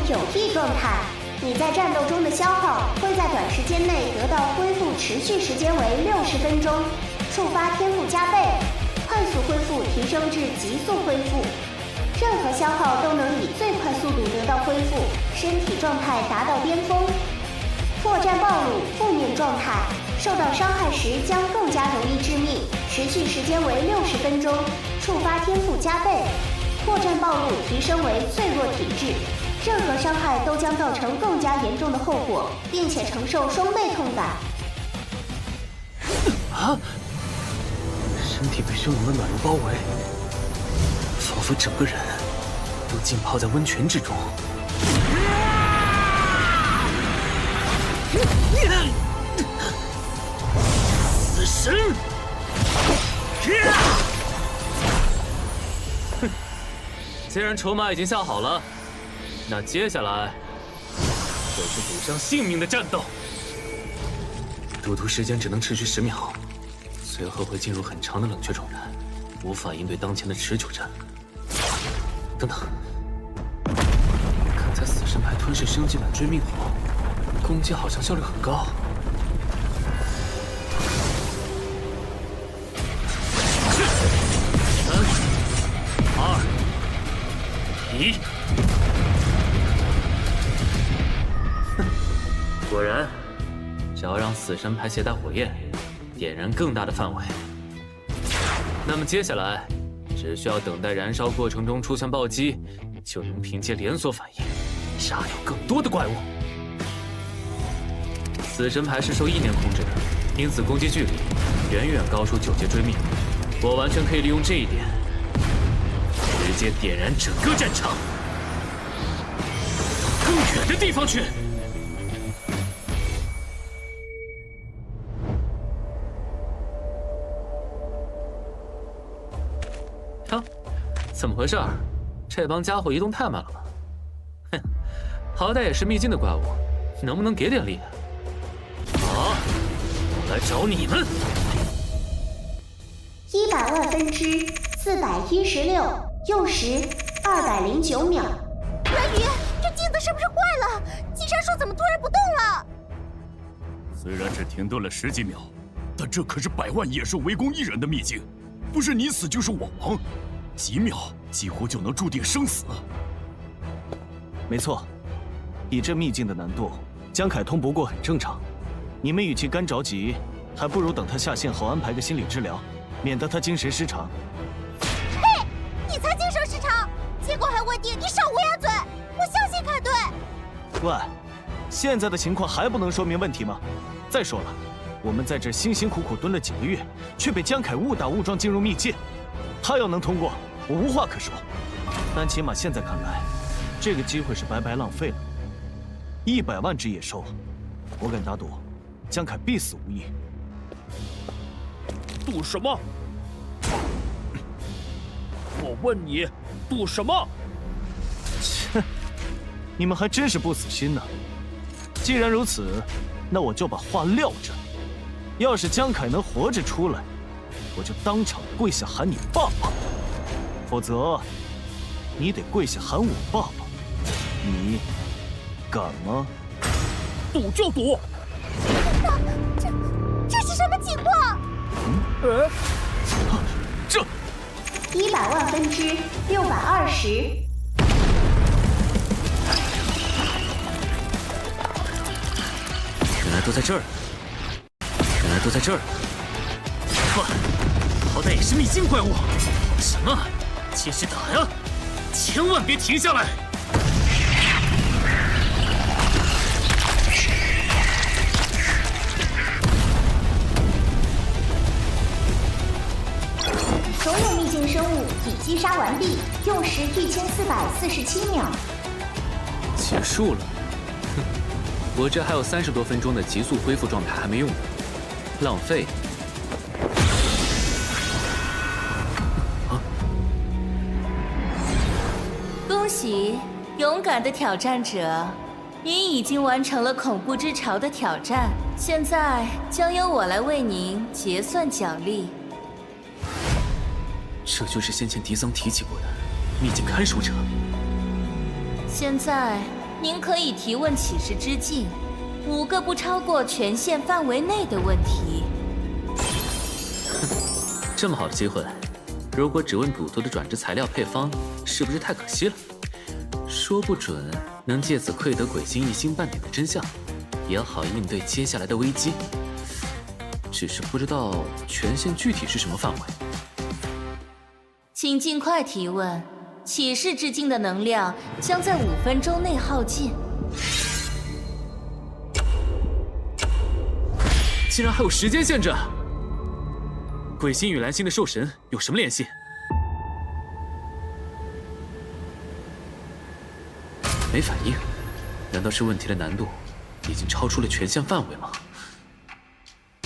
有益状态。你在战斗中的消耗会在短时间内得到恢复，持续时间为60分钟，触发天赋加倍，快速恢复提升至极速恢复。任何消耗都能以最快速度得到恢复，身体状态达到巅峰。破绽暴露负面状态，受到伤害时将更加容易致命，持续时间为60分钟，触发天赋加倍。破绽暴露提升为脆弱体质，任何伤害都将造成更加严重的后果，并且承受双倍痛感。啊！身体被汹涌的暖流包围，仿佛整个人都浸泡在温泉之中。死神！哼，既然筹码已经下好了，那接下来就是赌上性命的战斗。赌徒时间只能持续10秒，随后会进入很长的冷却状态，无法应对当前的持久战。等等，看在死神牌吞噬升级版追命后，攻击好像效率很高。3、2、1。果然，只要让死神牌携带火焰，点燃更大的范围。那么接下来，只需要等待燃烧过程中出现暴击，就能凭借连锁反应杀掉更多的怪物。死神牌是受意念控制的，因此攻击距离远远高出9阶追命。我完全可以利用这一点，直接点燃整个战场，到更远的地方去。啊，怎么回事？这帮家伙移动太慢了吧？哼，好歹也是秘境的怪物，能不能给点力？好，我来找你们。100万分之416，用时209秒。蓝鱼，这镜子是不是坏了？金山树怎么突然不动了？虽然只停顿了10几秒，但这可是100万野兽围攻1人的秘境，不是你死就是我亡，几秒几乎就能注定生死。没错，以这秘境的难度，江凯通不过很正常。你们与其干着急，还不如等他下线后安排个心理治疗，免得他精神失常。嘿，你才精神失常，结果还问你少乌鸦嘴！我相信凯队。喂，现在的情况还不能说明问题吗？再说了，我们在这辛辛苦苦蹲了几个月，却被江凯误打误撞进入秘境。他要能通过，我无话可说。但起码现在看来，这个机会是白白浪费了。100万只野兽，我敢打赌，江凯必死无疑。赌什么？我问你，赌什么？切，你们还真是不死心呢。既然如此，那我就把话撂这。要是江凯能活着出来，我就当场跪下喊你爸爸；否则，你得跪下喊我爸爸。你敢吗？赌就赌！这是什么情况？这100万分之620。原来都在这儿，原来都在这儿。哇，好歹也是秘境怪物，什么？继续打呀！千万别停下来！所有秘境生物已击杀完毕，用时1447秒。结束了。哼，我这还有30多分钟的急速恢复状态还没用呢，浪费。恭喜，勇敢的挑战者，您已经完成了恐怖之潮的挑战，现在将由我来为您结算奖励。这就是先前迪桑提起过的秘境看守者。现在您可以提问起士之境5个不超过权限范围内的问题。这么好的机会，如果只问赌徒的转职材料配方，是不是太可惜了？说不准能借此窥得鬼星一星半点的真相，也好应对接下来的危机。只是不知道权限具体是什么范围。请尽快提问，起士之境的能量将在5分钟内耗尽。竟然还有时间限制！鬼星与蓝星的兽神有什么联系？没反应，难道是问题的难度已经超出了权限范围吗？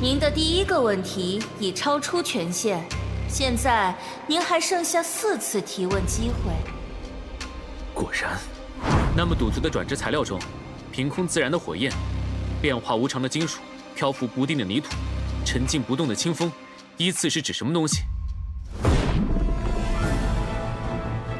您的第1个问题已超出权限，现在您还剩下4次提问机会。果然，那么赌徒的转职材料中，凭空自燃的火焰、变化无常的金属、漂浮不定的泥土、沉静不动的清风，依次是指什么东西？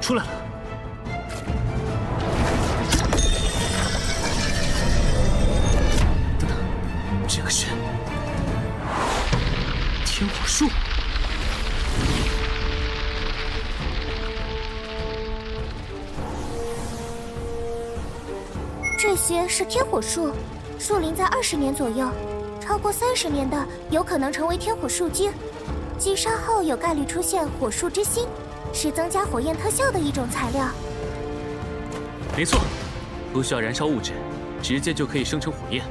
出来了！等等，这个是天火树。这些是天火树，树龄在20年左右，超过30年的有可能成为天火树精。击杀后有概率出现火树之心，是增加火焰特效的一种材料。没错，不需要燃烧物质，直接就可以生成火焰。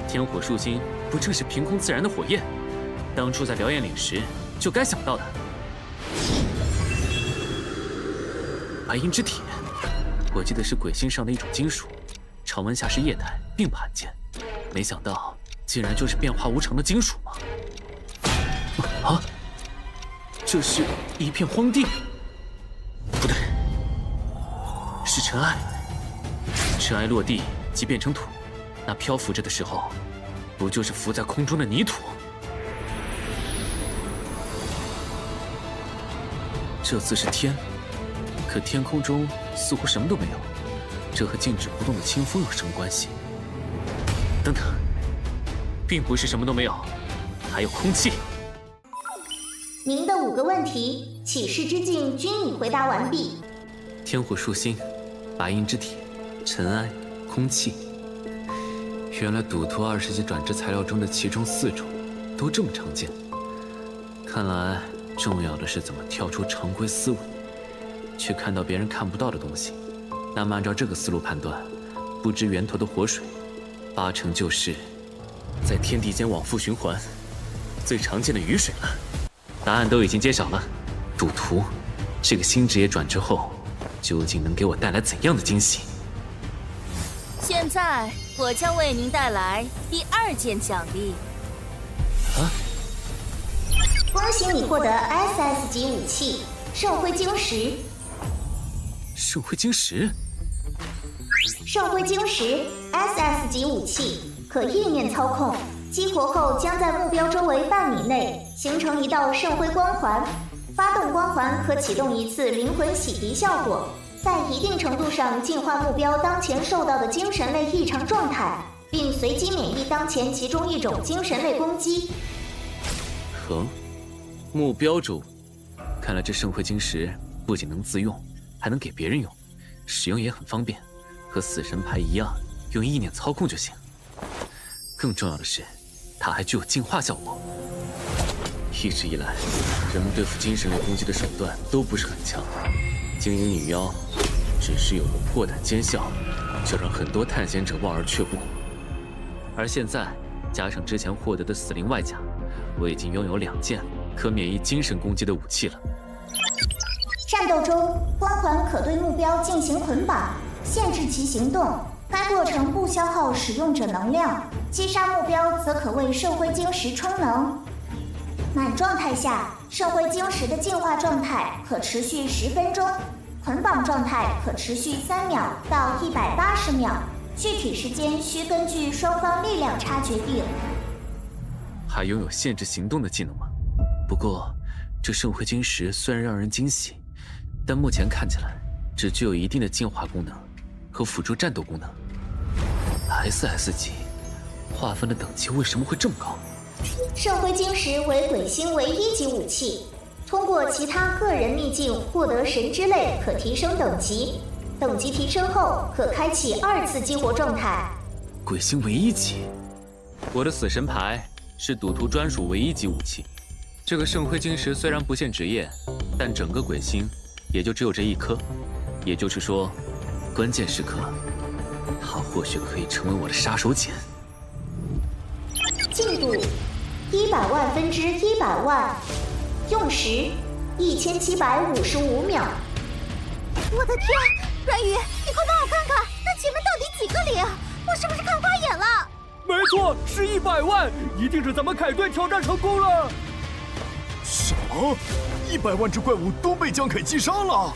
天火树心不正是凭空自燃的火焰？当初在燎原岭时就该想到的。白银之铁，我记得是鬼星上的一种金属，常温下是液态，并不罕见。没想到竟然就是变化无常的金属吗？啊！这是一片荒地？不对，是尘埃。尘埃落地即变成土，那漂浮着的时候，不就是浮在空中的泥土？这次是天，可天空中似乎什么都没有，这和静止不动的清风有什么关系？等等，并不是什么都没有，还有空气。您的5个问题，起士之境均已回答完毕。天火树心、白银之铁、尘埃、空气。原来赌徒20级转职材料中的其中4种都这么常见。看来重要的是怎么跳出常规思维，去看到别人看不到的东西。那么按照这个思路判断，不知源头的活水，8成就是在天地间往复循环，最常见的雨水了。答案都已经揭晓了，赌徒这个新职业转职后，究竟能给我带来怎样的惊喜？现在我将为您带来第2件奖励。啊！恭喜你获得 SS 级武器圣辉晶石。圣辉晶石？圣辉晶石 SS 级武器，可意念操控，激活后将在目标周围半米内形成一道圣辉光环。发动光环可启动1次灵魂洗涤效果，在一定程度上净化目标当前受到的精神类异常状态，并随机免疫当前其中一种精神类攻击。目标周，看来这圣辉晶石不仅能自用，还能给别人用，使用也很方便，和死神牌一样，用意念操控就行。更重要的是，它还具有净化效果。一直以来，人们对付精神类攻击的手段都不是很强，精灵女妖只是有了破胆尖笑，就让很多探险者望而却步。而现在，加上之前获得的死灵外甲，我已经拥有2件可免疫精神攻击的武器了。战斗中，光环可对目标进行捆绑，限制其行动。该过程不消耗使用者能量，击杀目标则可为圣辉晶石充能。满状态下，圣辉晶石的净化状态可持续10分钟，捆绑状态可持续3秒到180秒，具体时间需根据双方力量差决定。还拥有限制行动的技能吗？不过，这圣辉晶石虽然让人惊喜，但目前看起来只具有一定的净化功能和辅助战斗功能。SS 级，划分的等级为什么会这么高？圣辉晶石为鬼星唯一级武器，通过其他个人秘境获得神之泪可提升等级，等级提升后可开启2次激活状态。鬼星唯一级，我的死神牌是赌徒专属唯一级武器。这个圣辉晶石虽然不限职业，但整个鬼星也就只有这1颗，也就是说，关键时刻，它或许可以成为我的杀手锏。进度100万分之100万，用时1755秒。我的天，阮宇，你快帮我看看，那前面到底几个零？我是不是看花眼了？没错，是100万，一定是咱们凯队挑战成功了。什么？100万只怪物都被江凯击杀了？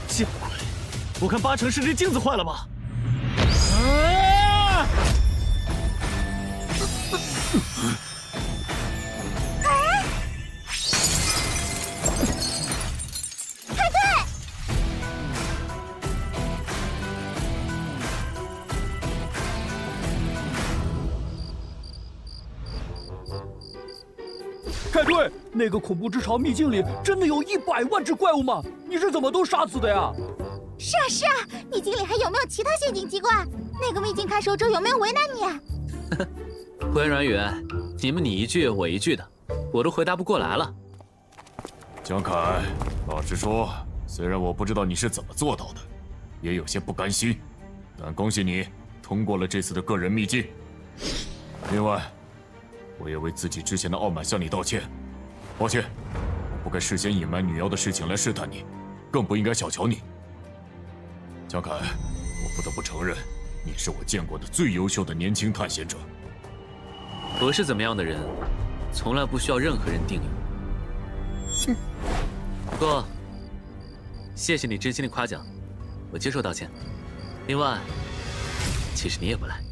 见鬼！我看80%是这镜子坏了吧？啊！凯队！凯队，那个恐怖之巢秘境里真的有100万只怪物吗？你是怎么都杀死的呀？是啊是啊，秘境里还有没有其他陷阱机关？那个秘境看守者有没有为难你啊？胡言乱语，你们你一句我一句的，我都回答不过来了。江凯，老实说，虽然我不知道你是怎么做到的，也有些不甘心，但恭喜你通过了这次的个人秘境。另外，我也为自己之前的傲慢向你道歉，抱歉，我不该事先隐瞒女妖的事情来试探你，更不应该小瞧你。江凯，我不得不承认，你是我见过的最优秀的年轻探险者。我是怎么样的人，从来不需要任何人定义。不过，谢谢你知心的夸奖，我接受道歉。另外，其实你也不赖。